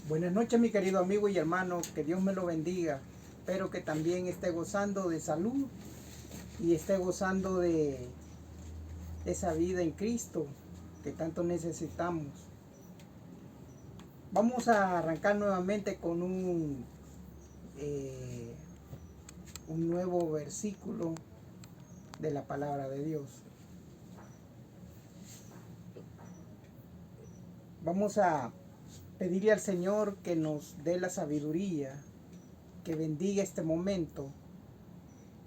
Buenas noches, mi querido amigo y hermano, que Dios me lo bendiga. Espero que también esté gozando de salud y esté gozando de esa vida en Cristo que tanto necesitamos. Vamos a arrancar nuevamente con un nuevo versículo de la palabra de Dios. Vamos a pedirle al Señor que nos dé la sabiduría, que bendiga este momento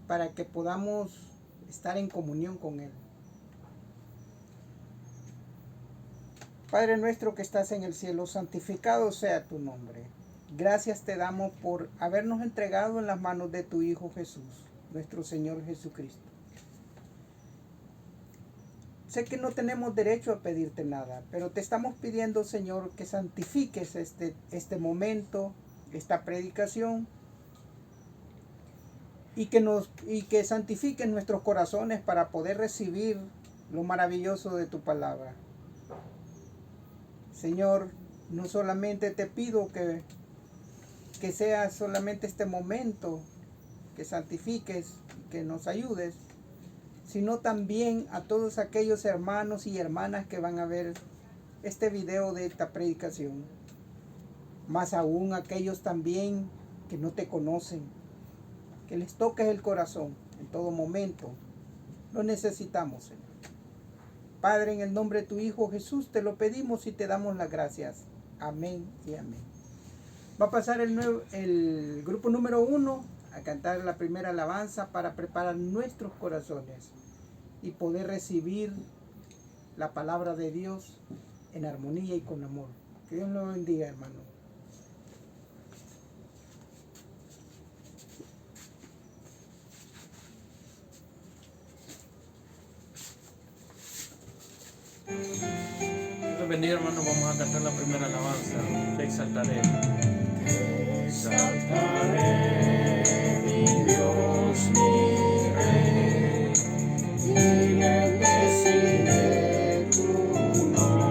para que podamos estar en comunión con Él. Padre nuestro que estás en el cielo, santificado sea tu nombre. Gracias te damos por habernos entregado en las manos de tu Hijo Jesús, nuestro Señor Jesucristo. Sé que no tenemos derecho a pedirte nada, pero te estamos pidiendo, Señor, que santifiques este momento, esta predicación, y que santifiques nuestros corazones para poder recibir lo maravilloso de tu palabra. Señor, no solamente te pido que sea solamente este momento, que santifiques, que nos ayudes, sino también a todos aquellos hermanos y hermanas que van a ver este video de esta predicación. Más aún aquellos también que no te conocen, que les toques el corazón en todo momento. Lo necesitamos, Señor. Padre, en el nombre de tu Hijo Jesús te lo pedimos y te damos las gracias. Amén y amén. Va a pasar el grupo número 1 a cantar la primera alabanza para preparar nuestros corazones y poder recibir la palabra de Dios en armonía y con amor. Que Dios lo bendiga, hermano. Dios bendiga, hermano. Vamos a cantar la primera alabanza. Te exaltaré. Te exaltaré, mi Dios, mi Rey, y bendeciré tu nombre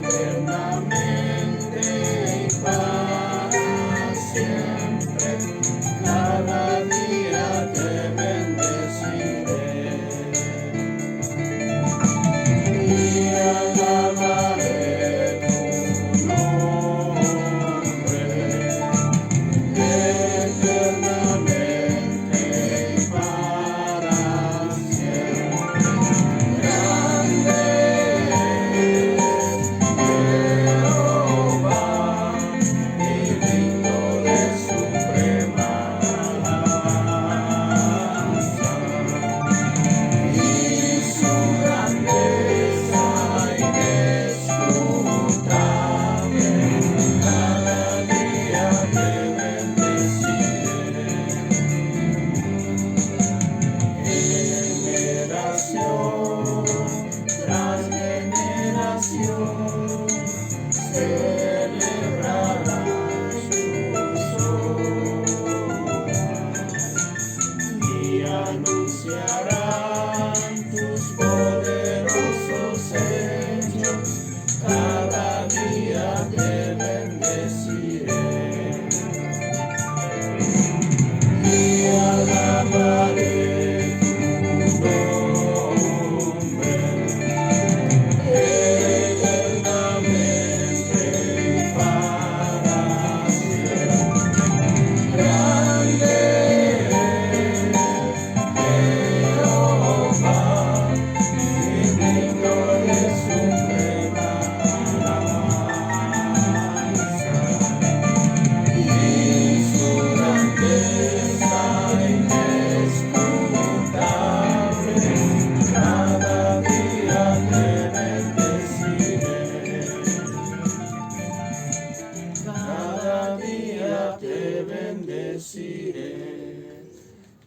eternamente y para siempre. Cada día te bendeciré.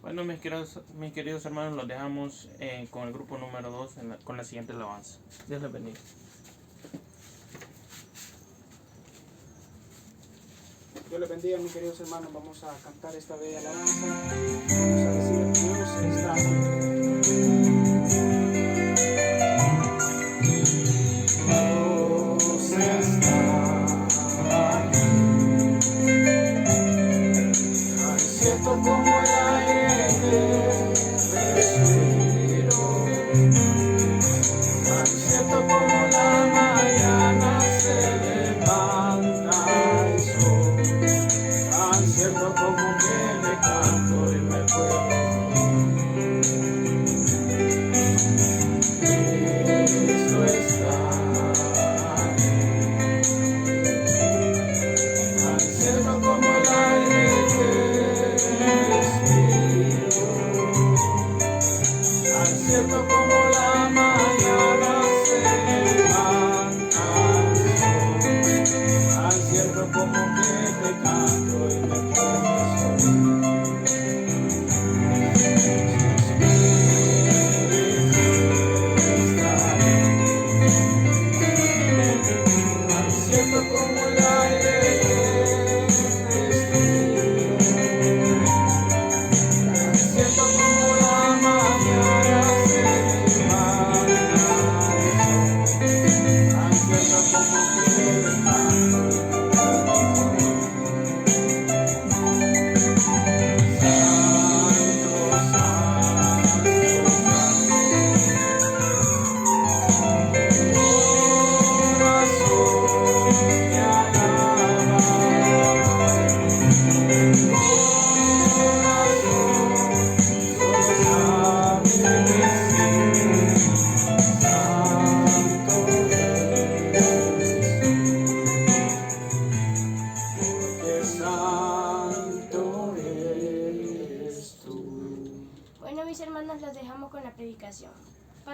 Bueno, mis queridos hermanos, los dejamos con el grupo número 2 con la siguiente alabanza. Dios les bendiga. Dios les bendiga, mis queridos hermanos. Vamos a cantar esta bella alabanza. Vamos a decir: Dios está aquí.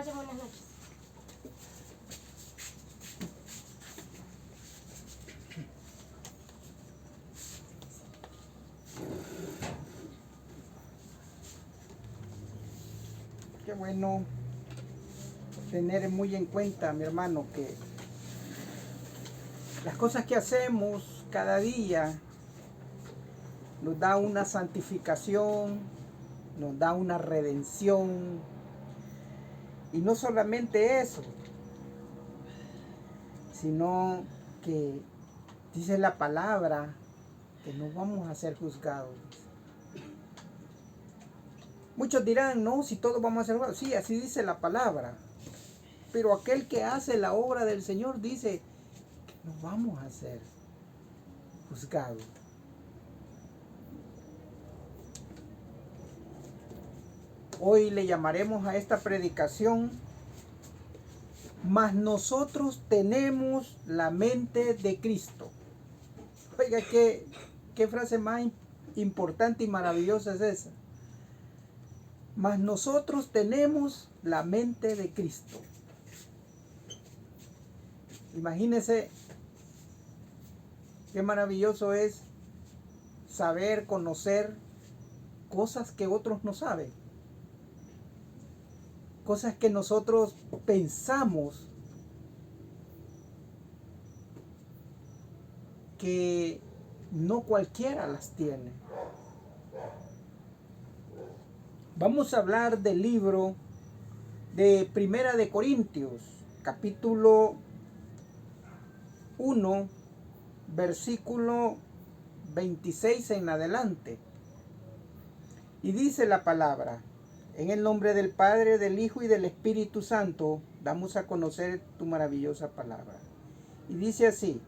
pasen buenas noches. Qué bueno tener muy en cuenta, mi hermano, que las cosas que hacemos cada día nos da una santificación, nos da una redención. Y no solamente eso, sino que dice la palabra que no vamos a ser juzgados. Muchos dirán, no, si todos vamos a ser juzgados. Sí, así dice la palabra. Pero aquel que hace la obra del Señor dice que no vamos a ser juzgados. Hoy le llamaremos a esta predicación, mas nosotros tenemos la mente de Cristo. Oiga, qué frase más importante y maravillosa es esa. Mas nosotros tenemos la mente de Cristo. Imagínense qué maravilloso es saber, conocer cosas que otros no saben. Cosas que nosotros pensamos que no cualquiera las tiene. Vamos a hablar del libro de Primera de Corintios, capítulo 1, versículo 26 en adelante. Y dice la palabra: en el nombre del Padre, del Hijo y del Espíritu Santo, damos a conocer tu maravillosa palabra. Y dice así: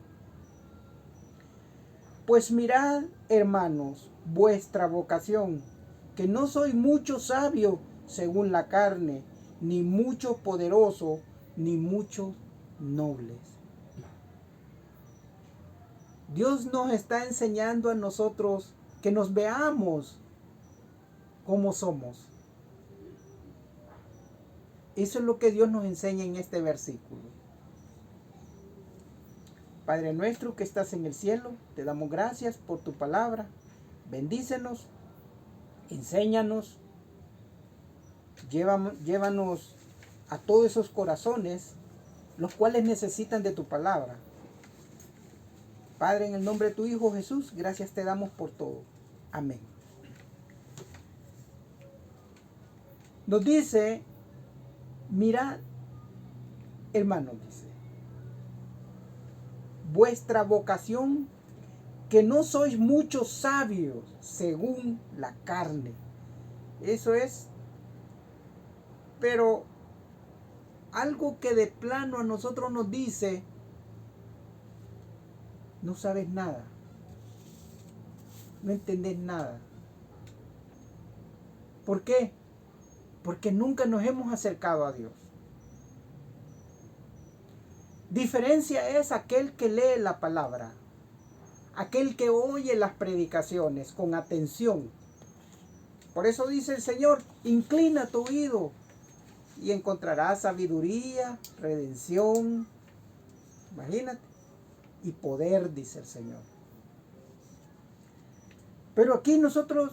pues mirad, hermanos, vuestra vocación, que no soy mucho sabio según la carne, ni mucho poderoso, ni muchos nobles. Dios nos está enseñando a nosotros que nos veamos como somos. Eso es lo que Dios nos enseña en este versículo. Padre nuestro que estás en el cielo, te damos gracias por tu palabra. Bendícenos, enséñanos, llévanos a todos esos corazones, los cuales necesitan de tu palabra. Padre, en el nombre de tu Hijo Jesús, gracias te damos por todo. Amén. Nos dice, mirad, hermanos, dice, vuestra vocación, que no sois muchos sabios según la carne. Eso es, pero algo que de plano a nosotros nos dice, no sabes nada, no entendés nada. ¿Por qué? Porque nunca nos hemos acercado a Dios. Diferencia es aquel que lee la palabra, aquel que oye las predicaciones con atención. Por eso dice el Señor, inclina tu oído y encontrarás sabiduría, redención, imagínate, y poder, dice el Señor. Pero aquí nosotros,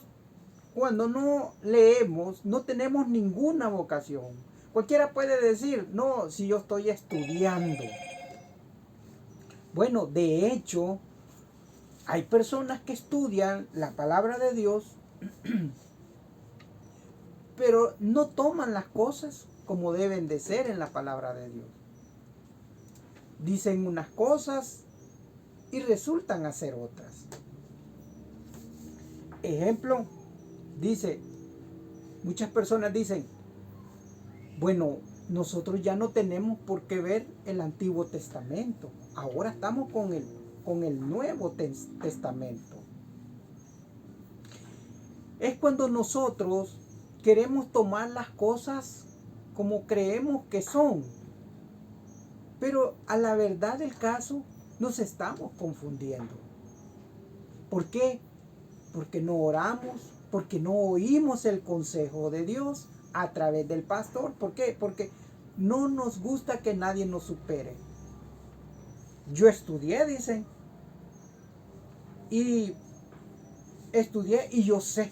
cuando no leemos, no tenemos ninguna vocación. Cualquiera puede decir, no, si yo estoy estudiando. Bueno, de hecho, hay personas que estudian la palabra de Dios, pero no toman las cosas como deben de ser en la palabra de Dios. Dicen unas cosas y resultan hacer otras. Ejemplo, dice, muchas personas dicen, bueno, nosotros ya no tenemos por qué ver el Antiguo Testamento. Ahora estamos con el Nuevo Testamento. Es cuando nosotros queremos tomar las cosas como creemos que son. Pero a la verdad del caso nos estamos confundiendo. ¿Por qué? Porque no oramos, porque no oímos el consejo de Dios a través del pastor. ¿Por qué? Porque no nos gusta que nadie nos supere. Yo estudié, dicen, y estudié y yo sé.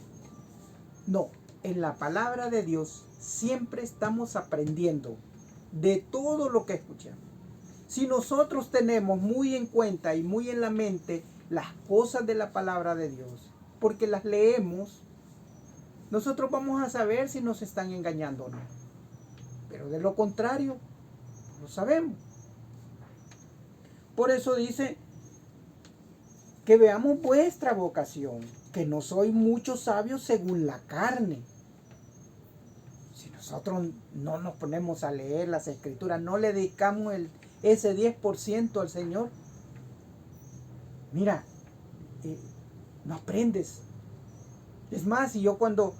No, en la palabra de Dios siempre estamos aprendiendo de todo lo que escuchamos. Si nosotros tenemos muy en cuenta y muy en la mente las cosas de la palabra de Dios, porque las leemos, nosotros vamos a saber si nos están engañando o no. Pero de lo contrario, no lo sabemos. Por eso dice que veamos vuestra vocación, que no sois muchos sabios según la carne. Si nosotros no nos ponemos a leer las escrituras, no le dedicamos ese 10% al Señor, mira, no aprendes. Es más, si yo cuando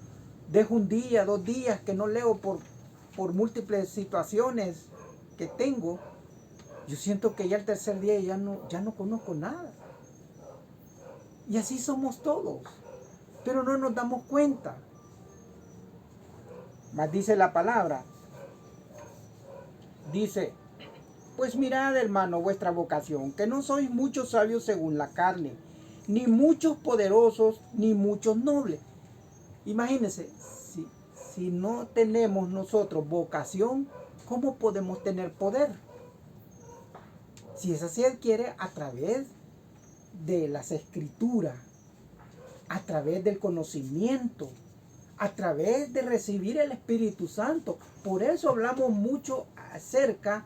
dejo un día, 2 días que no leo por múltiples situaciones que tengo, yo siento que ya el tercer día ya no conozco nada. Y así somos todos, pero no nos damos cuenta. Mas dice la palabra, dice, pues mirad, hermano, vuestra vocación, que no sois muchos sabios según la carne, ni muchos poderosos, ni muchos nobles. Imagínense, si no tenemos nosotros vocación, ¿cómo podemos tener poder? Si esa se adquiere a través de las escrituras, a través del conocimiento, a través de recibir el Espíritu Santo. Por eso hablamos mucho acerca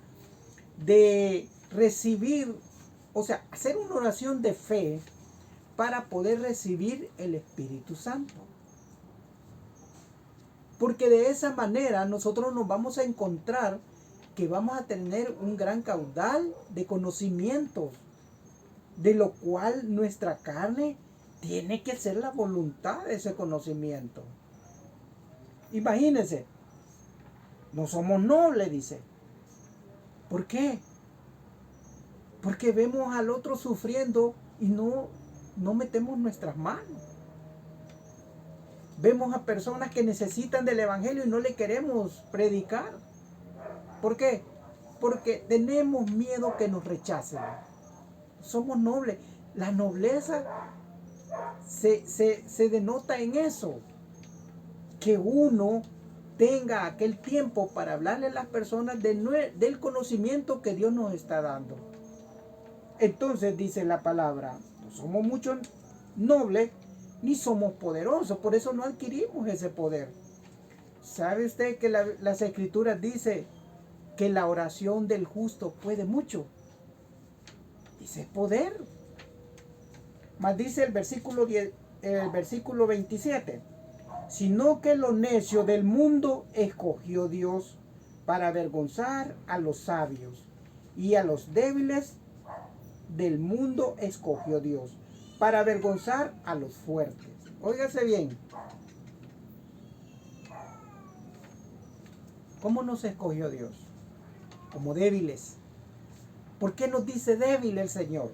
de recibir, o sea, hacer una oración de fe para poder recibir el Espíritu Santo. Porque de esa manera nosotros nos vamos a encontrar que vamos a tener un gran caudal de conocimientos, de lo cual nuestra carne tiene que ser la voluntad de ese conocimiento. Imagínense, no somos nobles, dice. ¿Por qué? Porque vemos al otro sufriendo y no metemos nuestras manos. Vemos a personas que necesitan del evangelio y no le queremos predicar. ¿Por qué? Porque tenemos miedo que nos rechacen. Somos nobles. La nobleza se denota en eso. Que uno tenga aquel tiempo para hablarle a las personas del conocimiento que Dios nos está dando. Entonces dice la palabra, no somos muchos nobles ni somos poderosos, por eso no adquirimos ese poder. ¿Sabe usted que las escrituras dicen que la oración del justo puede mucho? Dice poder. Más dice el versículo 27. Sino que lo necio del mundo escogió Dios para avergonzar a los sabios, y a los débiles del mundo escogió Dios para avergonzar a los fuertes. Óigase bien. ¿Cómo nos escogió Dios? Como débiles. ¿Por qué nos dice débil el Señor?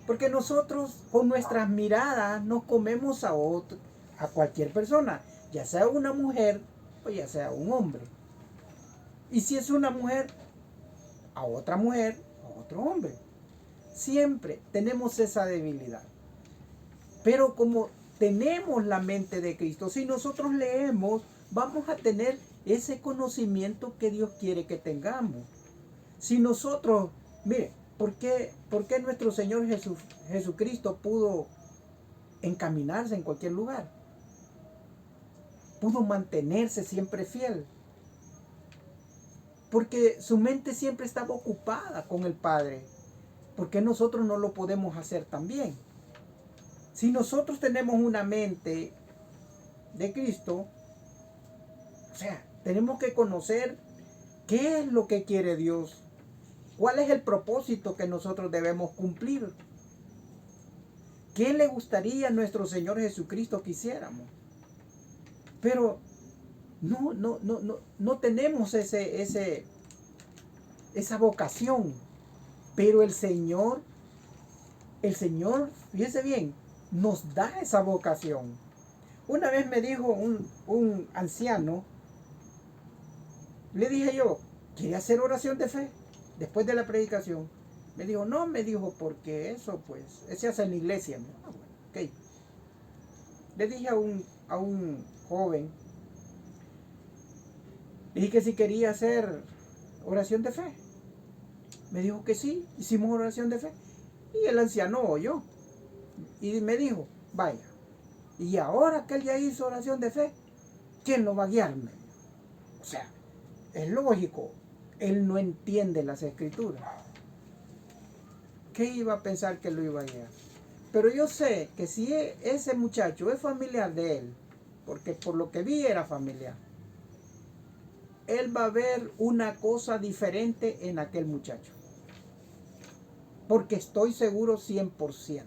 Porque nosotros con nuestras miradas nos comemos a cualquier persona, ya sea una mujer o ya sea un hombre. Y si es una mujer, a otra mujer, a otro hombre. Siempre tenemos esa debilidad. Pero como tenemos la mente de Cristo, si nosotros leemos, vamos a tener ese conocimiento que Dios quiere que tengamos. Si nosotros, mire, ¿por qué nuestro Señor Jesucristo pudo encaminarse en cualquier lugar? Pudo mantenerse siempre fiel. Porque su mente siempre estaba ocupada con el Padre. ¿Por qué nosotros no lo podemos hacer también? Si nosotros tenemos una mente de Cristo, o sea, tenemos que conocer qué es lo que quiere Dios. ¿Cuál es el propósito que nosotros debemos cumplir? ¿Qué le gustaría a nuestro Señor Jesucristo que hiciéramos? Pero no tenemos esa vocación. Pero el Señor, fíjese bien, nos da esa vocación. Una vez me dijo un anciano, le dije yo, ¿quiere hacer oración de fe después de la predicación? Me dijo, no, me dijo, porque eso pues, se hace en la iglesia. Ah, bueno, ok. Le dije a un joven, le dije que si quería hacer oración de fe. Me dijo que sí, hicimos oración de fe. Y el anciano oyó. Y me dijo, vaya, y ahora que él ya hizo oración de fe, ¿quién lo va a guiar? O sea, es lógico, él no entiende las escrituras. ¿Qué iba a pensar que lo iba a guiar? Pero yo sé que si ese muchacho es familiar de él, porque por lo que vi era familiar, él va a ver una cosa diferente en aquel muchacho. Porque estoy seguro 100%.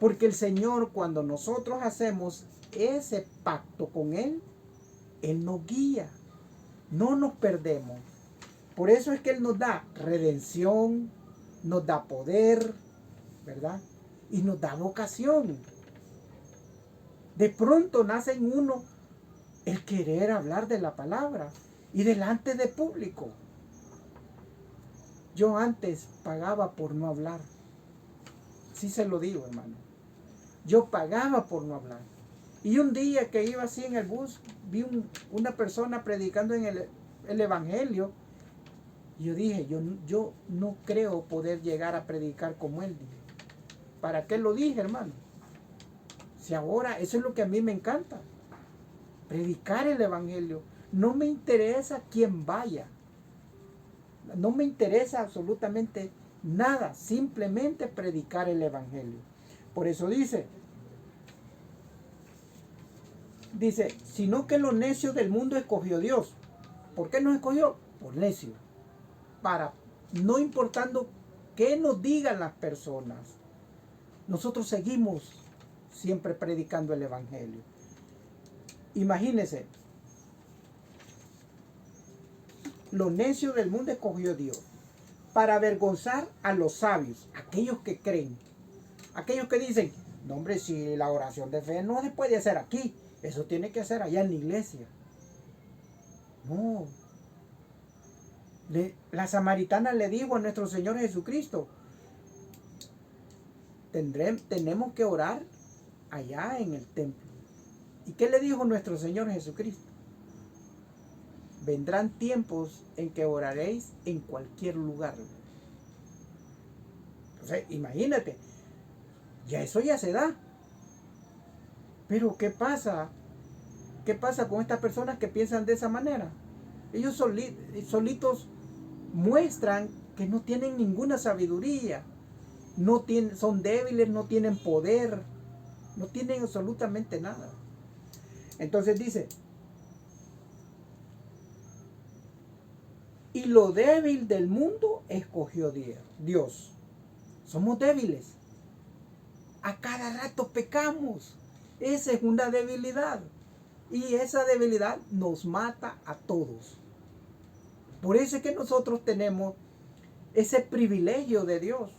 Porque el Señor, cuando nosotros hacemos ese pacto con Él, Él nos guía, no nos perdemos. Por eso es que Él nos da redención, nos da poder, ¿verdad? Y nos da vocación. De pronto nace en uno el querer hablar de la palabra y delante de público. Yo antes pagaba por no hablar. Sí se lo digo, hermano. Yo pagaba por no hablar. Y un día que iba así en el bus, vi una persona predicando en el Evangelio. Y yo dije, yo no creo poder llegar a predicar como él. Dije. ¿Para qué lo dije, hermano? Si ahora eso es lo que a mí me encanta. Predicar el Evangelio. No me interesa quién vaya. No me interesa absolutamente nada. Simplemente predicar el Evangelio. Por eso dice, sino que los necios del mundo escogió Dios. ¿Por qué nos escogió? Por necios. Para, no importando qué nos digan las personas, nosotros seguimos siempre predicando el Evangelio. Imagínense, los necios del mundo escogió Dios para avergonzar a los sabios, aquellos que creen, aquellos que dicen, no hombre, si la oración de fe no se puede hacer aquí, eso tiene que hacer allá en la iglesia. No. La samaritana le dijo a nuestro Señor Jesucristo, tenemos que orar allá en el templo. ¿Y qué le dijo nuestro Señor Jesucristo? Vendrán tiempos en que oraréis en cualquier lugar. Entonces, imagínate, eso ya se da. Pero ¿qué pasa? ¿Qué pasa con estas personas que piensan de esa manera? Ellos solitos muestran que no tienen ninguna sabiduría, son débiles, no tienen poder, no tienen absolutamente nada. Entonces dice, y lo débil del mundo escogió Dios. Somos débiles. A cada rato pecamos. Esa es una debilidad. Y esa debilidad nos mata a todos. Por eso es que nosotros tenemos ese privilegio de Dios,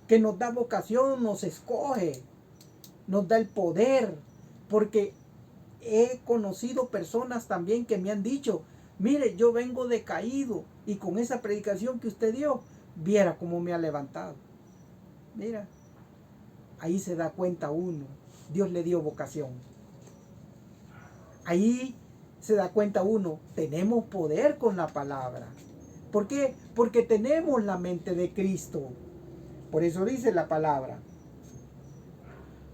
que nos da vocación, nos escoge, nos da el poder. Porque he conocido personas también que me han dicho, mire, yo vengo decaído y con esa predicación que usted dio, viera cómo me ha levantado. Mira, ahí se da cuenta uno, Dios le dio vocación. Ahí se da cuenta uno, tenemos poder con la palabra. ¿Por qué? Porque tenemos la mente de Cristo. Por eso dice la palabra,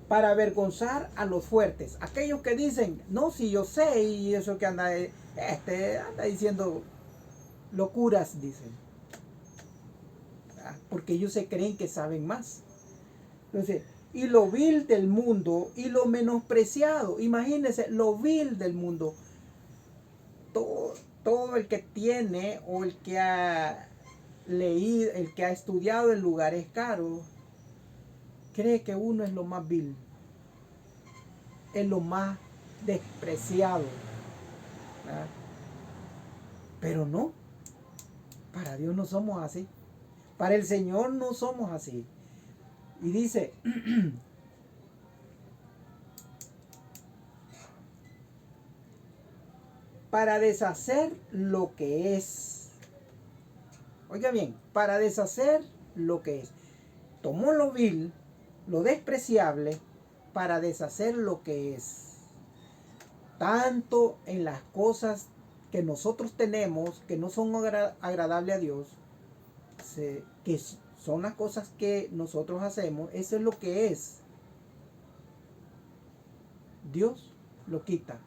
para avergonzar a los fuertes, aquellos que dicen, no, si yo sé, y eso que anda diciendo locuras, dicen, porque ellos se creen que saben más. Entonces, y lo vil del mundo y lo menospreciado, imagínense, lo vil del mundo, todo el que tiene o el que ha leído, el que ha estudiado en lugares caros, cree que uno es lo más vil, es lo más despreciado, ¿verdad? Pero no, para Dios no somos así, para el Señor no somos así. Y dice, para deshacer lo que es. Oiga bien, para deshacer lo que es. Tomó lo vil, lo despreciable, para deshacer lo que es. Tanto en las cosas que nosotros tenemos, que no son agradables a Dios, que son las cosas que nosotros hacemos, eso es lo que es. Dios lo quita.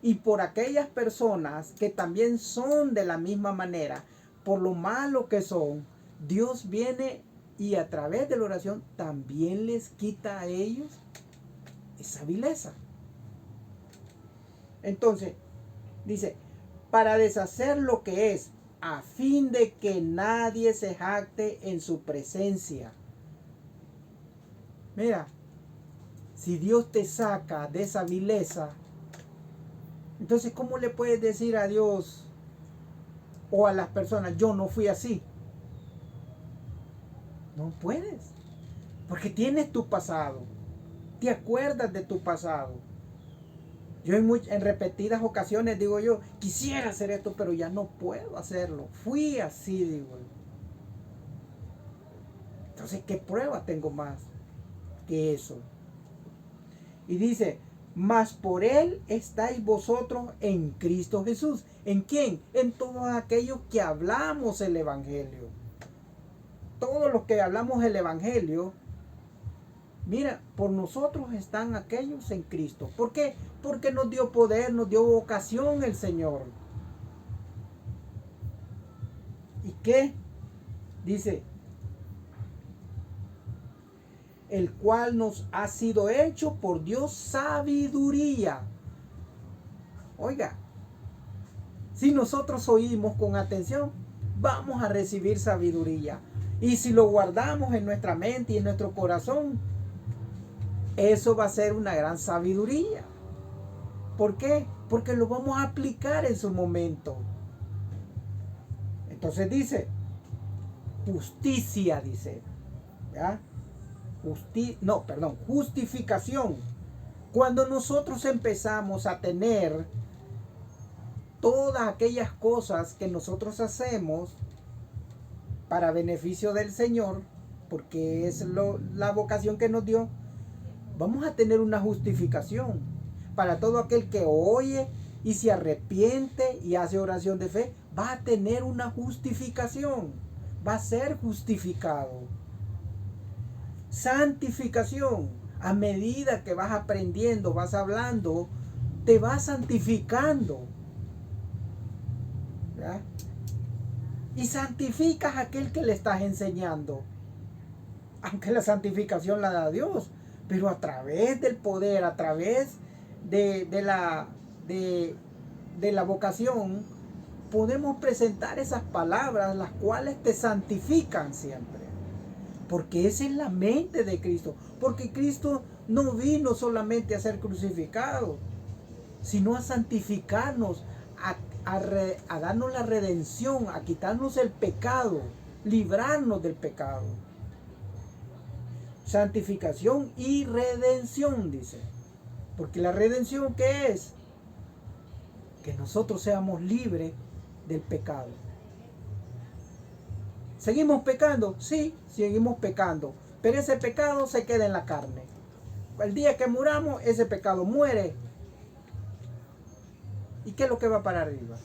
Y por aquellas personas que también son de la misma manera, por lo malo que son, Dios viene y a través de la oración también les quita a ellos esa vileza. Entonces, dice, para deshacer lo que es, a fin de que nadie se jacte en su presencia. Mira, si Dios te saca de esa vileza, entonces ¿cómo le puedes decir a Dios o a las personas, yo no fui así? No puedes, porque tienes tu pasado, te acuerdas de tu pasado. Yo en repetidas ocasiones digo yo, quisiera hacer esto, pero ya no puedo hacerlo. Fui así, digo. Entonces, ¿qué prueba tengo más que eso? Y dice, mas por Él estáis vosotros en Cristo Jesús. ¿En quién? En todos aquellos que hablamos el Evangelio. Todos los que hablamos el Evangelio, mira, por nosotros están aquellos en Cristo. ¿Por qué? Porque nos dio poder, nos dio vocación el Señor. ¿Y qué? Dice, el cual nos ha sido hecho por Dios sabiduría. Oiga, si nosotros oímos con atención, vamos a recibir sabiduría. Y si lo guardamos en nuestra mente y en nuestro corazón, eso va a ser una gran sabiduría. ¿Por qué? Porque lo vamos a aplicar en su momento. Entonces dice, justicia, dice. ¿Ya? Justificación. Cuando nosotros empezamos a tener todas aquellas cosas que nosotros hacemos para beneficio del Señor, porque es la vocación que nos dio, vamos a tener una justificación. Para todo aquel que oye y se arrepiente y hace oración de fe, va a tener una justificación, va a ser justificado. Santificación, a medida que vas aprendiendo, vas hablando, te vas santificando. ¿Ya? Y santificas a aquel que le estás enseñando. Aunque la santificación la da Dios, pero a través del poder, a través de la vocación, podemos presentar esas palabras, las cuales te santifican siempre. Porque esa es la mente de Cristo. Porque Cristo no vino solamente a ser crucificado, sino a santificarnos, a darnos la redención, a quitarnos el pecado, librarnos del pecado. Santificación y redención, dice. Porque la redención, ¿qué es? Que nosotros seamos libres del pecado. ¿Seguimos pecando? Sí, seguimos pecando. Pero ese pecado se queda en la carne. El día que muramos, ese pecado muere. ¿Y qué es lo que va para arriba?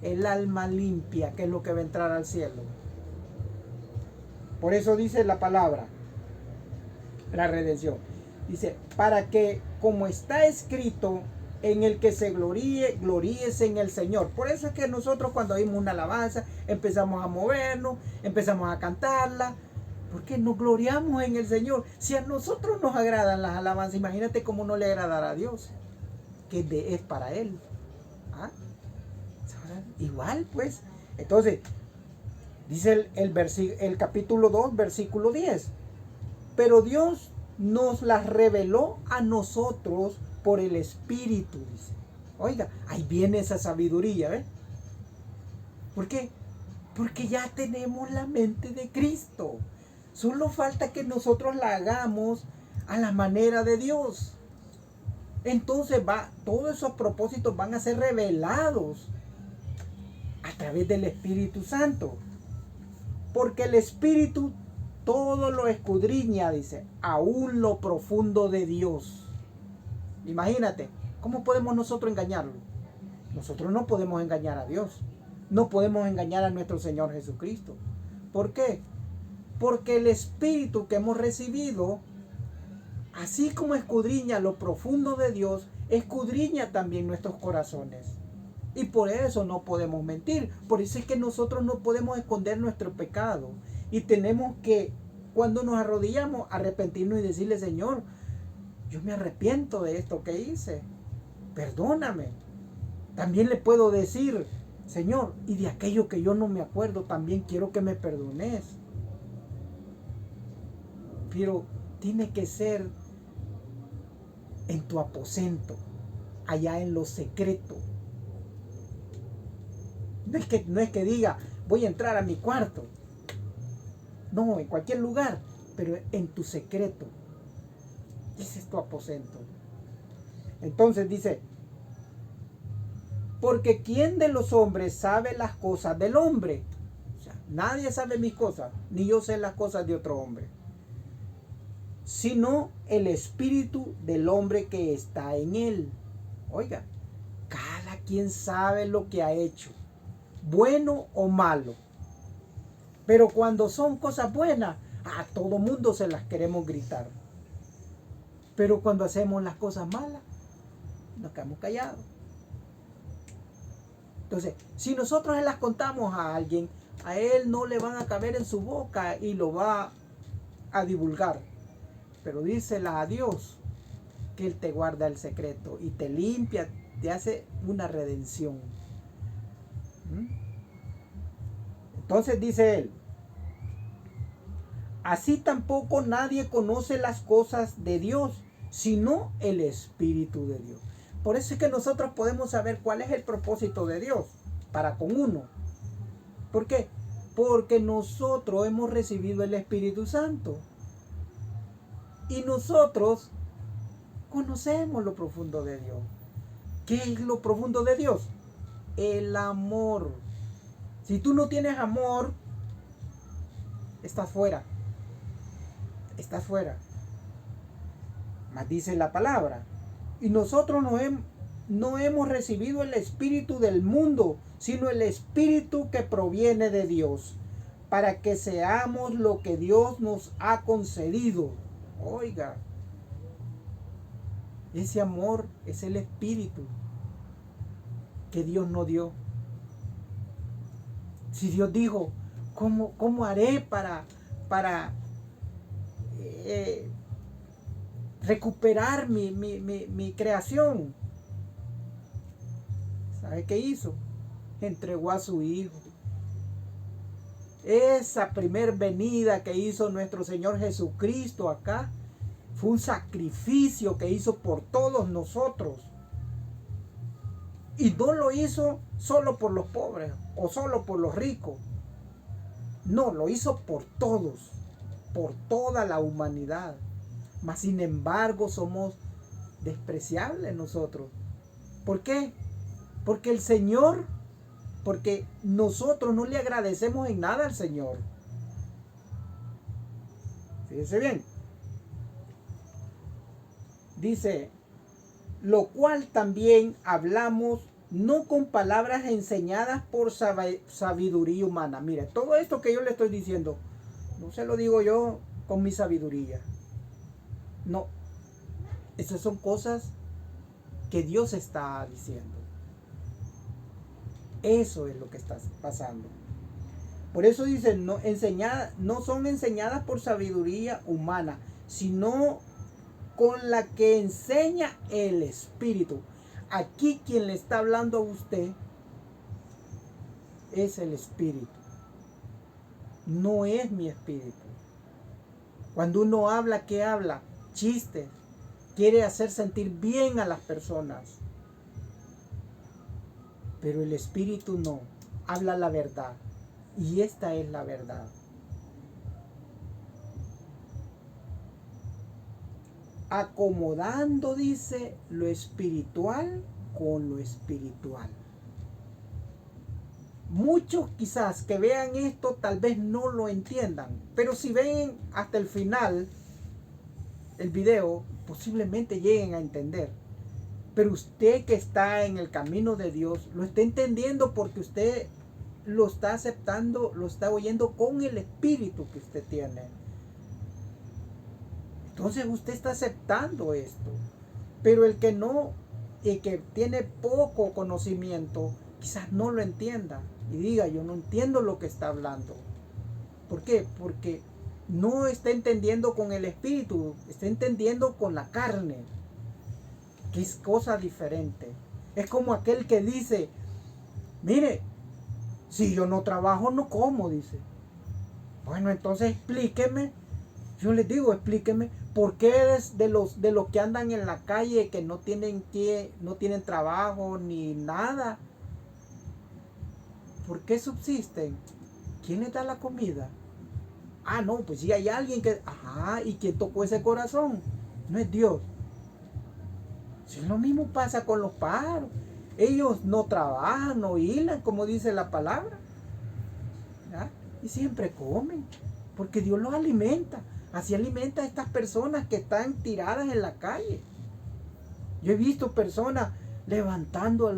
El alma limpia, que es lo que va a entrar al cielo. Por eso dice la palabra, la redención. Dice, para que, como está escrito, en el que se gloríe, gloríese en el Señor. Por eso es que nosotros cuando oímos una alabanza, empezamos a movernos, empezamos a cantarla, porque nos gloriamos en el Señor. Si a nosotros nos agradan las alabanzas, imagínate cómo no le agradará a Dios, que es para Él. ¿Ah? Igual pues. Entonces, dice el capítulo 2, versículo 10. Pero Dios nos las reveló a nosotros por el Espíritu, dice. Oiga, ahí viene esa sabiduría, ¿ves? ¿Por qué? Porque ya tenemos la mente de Cristo. Solo falta que nosotros la hagamos a la manera de Dios. entonces todos esos propósitos van a ser revelados a través del Espíritu Santo. Porque el Espíritu todo lo escudriña, dice, aún lo profundo de Dios. Imagínate, ¿cómo podemos nosotros engañarlo? Nosotros no podemos engañar a Dios. No podemos engañar a nuestro Señor Jesucristo. ¿Por qué? Porque el Espíritu que hemos recibido, así como escudriña lo profundo de Dios, escudriña también nuestros corazones. Y por eso no podemos mentir. Por eso es que nosotros no podemos esconder nuestro pecado. Y tenemos que, cuando nos arrodillamos, arrepentirnos y decirle: Señor, yo me arrepiento de esto que hice. Perdóname. También le puedo decir: Señor, y de aquello que yo no me acuerdo, también quiero que me perdones. Pero tiene que ser en tu aposento, allá en lo secreto. No es que diga: voy a entrar a mi cuarto. No, en cualquier lugar, pero en tu secreto. Ese es tu aposento. Entonces dice: porque ¿quién de los hombres sabe las cosas del hombre? O sea, nadie sabe mis cosas, ni yo sé las cosas de otro hombre, sino el espíritu del hombre que está en él. Oiga, cada quien sabe lo que ha hecho, bueno o malo. Pero cuando son cosas buenas, a todo mundo se las queremos gritar. Pero cuando hacemos las cosas malas, nos quedamos callados. Entonces, si nosotros se las contamos a alguien, a él no le van a caber en su boca y lo va a divulgar. Pero dísela a Dios, que Él te guarda el secreto y te limpia, te hace una redención. Entonces dice él: así tampoco nadie conoce las cosas de Dios, sino el Espíritu de Dios. Por eso es que nosotros podemos saber cuál es el propósito de Dios para con uno. ¿Por qué? Porque nosotros hemos recibido el Espíritu Santo. Y nosotros conocemos lo profundo de Dios. ¿Qué es lo profundo de Dios? El amor. Si tú no tienes amor, estás fuera. Estás fuera. Mas dice la palabra: y nosotros no hemos recibido el espíritu del mundo, sino el espíritu que proviene de Dios, para que seamos lo que Dios nos ha concedido. Oiga, ese amor es el espíritu que Dios nos dio. Si Dios dijo: ¿cómo haré para recuperar mi creación? ¿Sabe qué hizo? Entregó a su Hijo. Esa primer venida que hizo nuestro Señor Jesucristo acá fue un sacrificio que hizo por todos nosotros. Y no lo hizo solo por los pobres o solo por los ricos. No, lo hizo por todos, por toda la humanidad. Mas sin embargo somos despreciables nosotros. ¿Por qué? Porque nosotros no le agradecemos en nada al Señor. Fíjense bien. Dice: lo cual también hablamos no con palabras enseñadas por sabiduría humana. Mire, todo esto que yo le estoy diciendo, no se lo digo yo con mi sabiduría. No, esas son cosas que Dios está diciendo. Eso es lo que está pasando. Por eso dice: no son enseñadas por sabiduría humana, sino con la que enseña el Espíritu. Aquí quien le está hablando a usted es el Espíritu. No es mi espíritu. Cuando uno habla, ¿qué habla? Chistes. Quiere hacer sentir bien a las personas. Pero el Espíritu no. Habla la verdad. Y esta es la verdad. acomodando, dice, lo espiritual con lo espiritual. Muchos quizás que vean esto tal vez no lo entiendan, pero si ven hasta el final el video, posiblemente lleguen a entender. Pero usted que está en el camino de Dios, lo está entendiendo porque usted lo está aceptando, lo está oyendo con el espíritu que usted tiene. Entonces usted está aceptando esto. Pero el que no, el que tiene poco conocimiento, quizás no lo entienda y diga, yo no entiendo lo que está hablando. ¿Por qué? Porque no está entendiendo con el espíritu, está entendiendo con la carne, que es cosa diferente. Es como aquel que dice, mire, si yo no trabajo, no como, dice. Bueno, entonces explíqueme. Yo les digo, explíqueme, ¿por qué es de los que andan en la calle que no tienen trabajo ni nada? ¿Por qué subsisten? ¿Quién les da la comida? Ah, no, pues sí hay alguien que... Ajá, ¿y quién tocó ese corazón? No es Dios. Si lo mismo pasa con los pájaros. Ellos no trabajan, no hilan, como dice la palabra. ¿Ya? Y siempre comen, porque Dios los alimenta. Así alimenta a estas personas que están tiradas en la calle. Yo he visto personas levantando a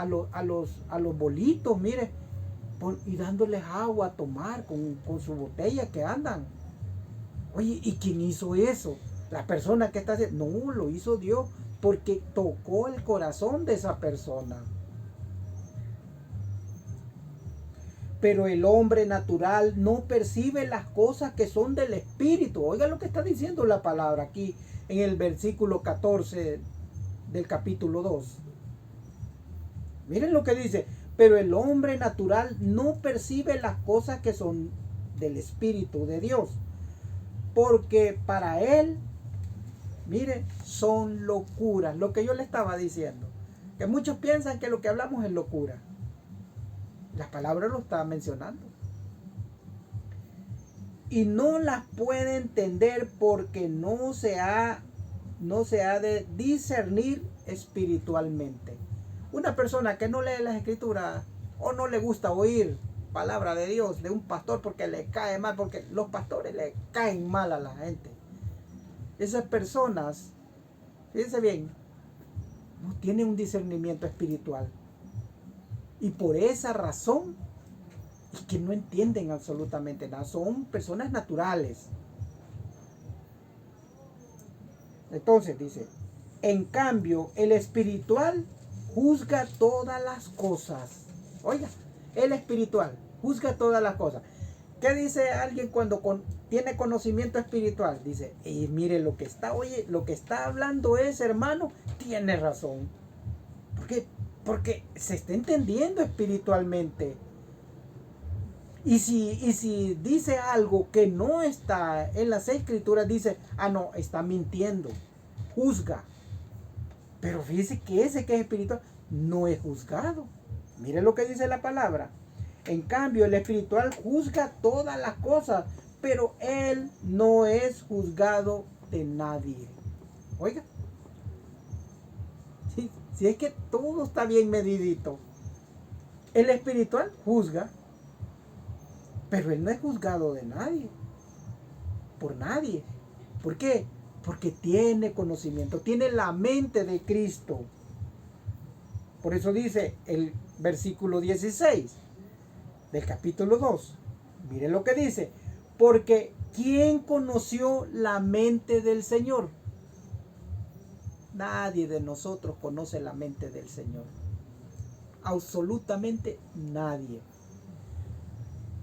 los bolitos, mire, y dándoles agua a tomar con su botella que andan. Oye, ¿y quién hizo eso? La persona que está haciendo. No, lo hizo Dios, porque tocó el corazón de esa persona. Pero el hombre natural no percibe las cosas que son del espíritu. Oiga lo que está diciendo la palabra aquí en el versículo 14 del capítulo 2. Miren lo que dice. Pero el hombre natural no percibe las cosas que son del espíritu de Dios, porque para él, mire, son locuras. Lo que yo le estaba diciendo, que muchos piensan que lo que hablamos es locura. La palabra lo está mencionando. Y no las puede entender porque no se ha de discernir espiritualmente. Una persona que no lee las escrituras o no le gusta oír palabra de Dios de un pastor porque le cae mal, porque los pastores le caen mal a la gente. Esas personas, fíjense bien, no tienen un discernimiento espiritual. Y por esa razón es que no entienden absolutamente nada. Son personas naturales. Entonces dice, en cambio, el espiritual juzga todas las cosas. Oiga, el espiritual juzga todas las cosas. ¿Qué dice alguien cuando tiene conocimiento espiritual? Dice, mire, lo que está hablando ese hermano tiene razón. ¿Por qué? Porque se está entendiendo espiritualmente. Y si dice algo que no está en las escrituras, dice, no, está mintiendo, juzga. Pero fíjese que ese que es espiritual no es juzgado. Mire lo que dice la palabra. En cambio, el espiritual juzga todas las cosas, pero él no es juzgado de nadie. Oiga. Si es que todo está bien medidito. El espiritual juzga, pero él no es juzgado de nadie. Por nadie. ¿Por qué? Porque tiene conocimiento, tiene la mente de Cristo. Por eso dice el versículo 16 del capítulo 2. Miren lo que dice. Porque ¿quién conoció la mente del Señor? Nadie de nosotros conoce la mente del Señor. Absolutamente nadie.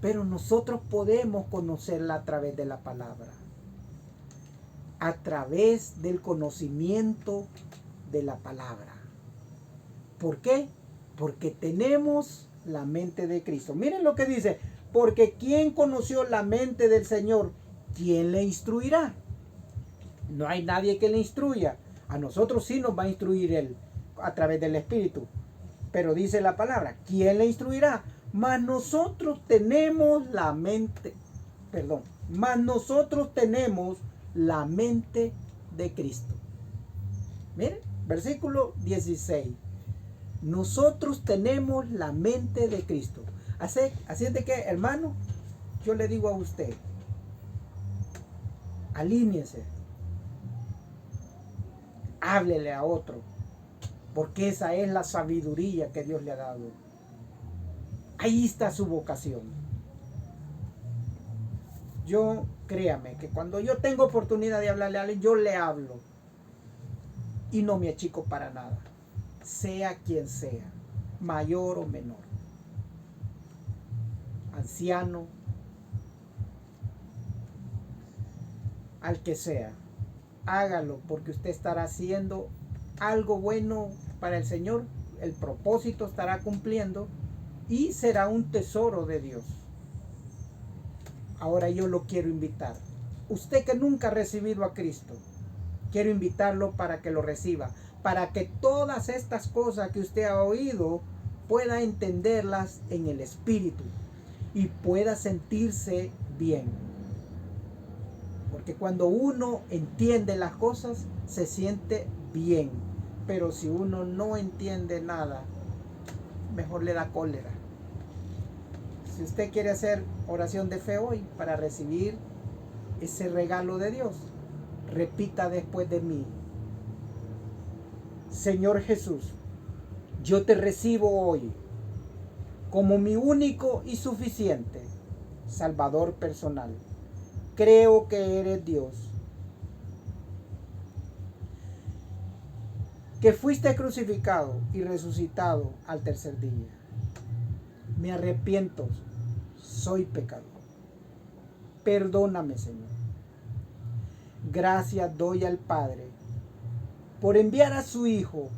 Pero nosotros podemos conocerla a través de la palabra. A través del conocimiento de la palabra. ¿Por qué? Porque tenemos la mente de Cristo. Miren lo que dice. Porque ¿quién conoció la mente del Señor? ¿Quién le instruirá? No hay nadie que le instruya. A nosotros sí nos va a instruir Él a través del Espíritu. Pero dice la palabra, ¿quién le instruirá? Mas nosotros tenemos la mente de Cristo. Miren, versículo 16. Nosotros tenemos la mente de Cristo. Así es de que, hermano, yo le digo a usted, alíñese, háblele a otro, porque esa es la sabiduría que Dios le ha dado. Ahí está su vocación. Yo, créame, que cuando yo tengo oportunidad de hablarle a alguien, yo le hablo. Y no me achico para nada. Sea quien sea, mayor o menor. Anciano, al que sea. Hágalo, porque usted estará haciendo algo bueno para el Señor. El propósito estará cumpliendo y será un tesoro de Dios. Ahora yo lo quiero invitar. Usted que nunca ha recibido a Cristo, quiero invitarlo para que lo reciba, para que todas estas cosas que usted ha oído pueda entenderlas en el Espíritu y pueda sentirse bien. Porque cuando uno entiende las cosas, se siente bien. Pero si uno no entiende nada, mejor le da cólera. Si usted quiere hacer oración de fe hoy para recibir ese regalo de Dios, repita después de mí: Señor Jesús, yo te recibo hoy como mi único y suficiente Salvador personal. Creo que eres Dios, que fuiste crucificado y resucitado al tercer día. Me arrepiento, soy pecador. Perdóname, Señor. Gracias doy al Padre por enviar a su Hijo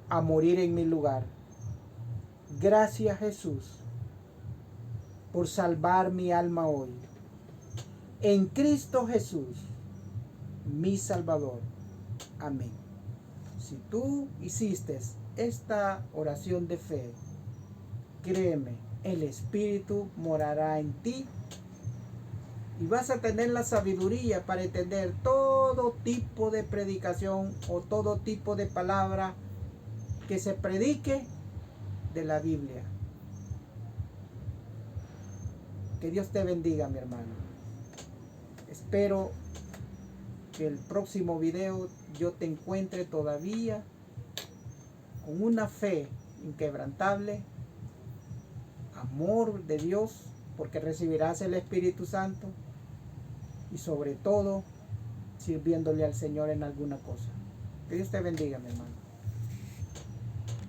a morir en mi lugar. Gracias, Jesús, por salvar mi alma hoy. En Cristo Jesús, mi Salvador. Amén. Si tú hiciste esta oración de fe, créeme, el Espíritu morará en ti y vas a tener la sabiduría para entender todo tipo de predicación o todo tipo de palabra que se predique de la Biblia. Que Dios te bendiga, mi hermano. Espero que el próximo video yo te encuentre todavía con una fe inquebrantable, amor de Dios, porque recibirás el Espíritu Santo, y sobre todo sirviéndole al Señor en alguna cosa. Que Dios te bendiga, mi hermano.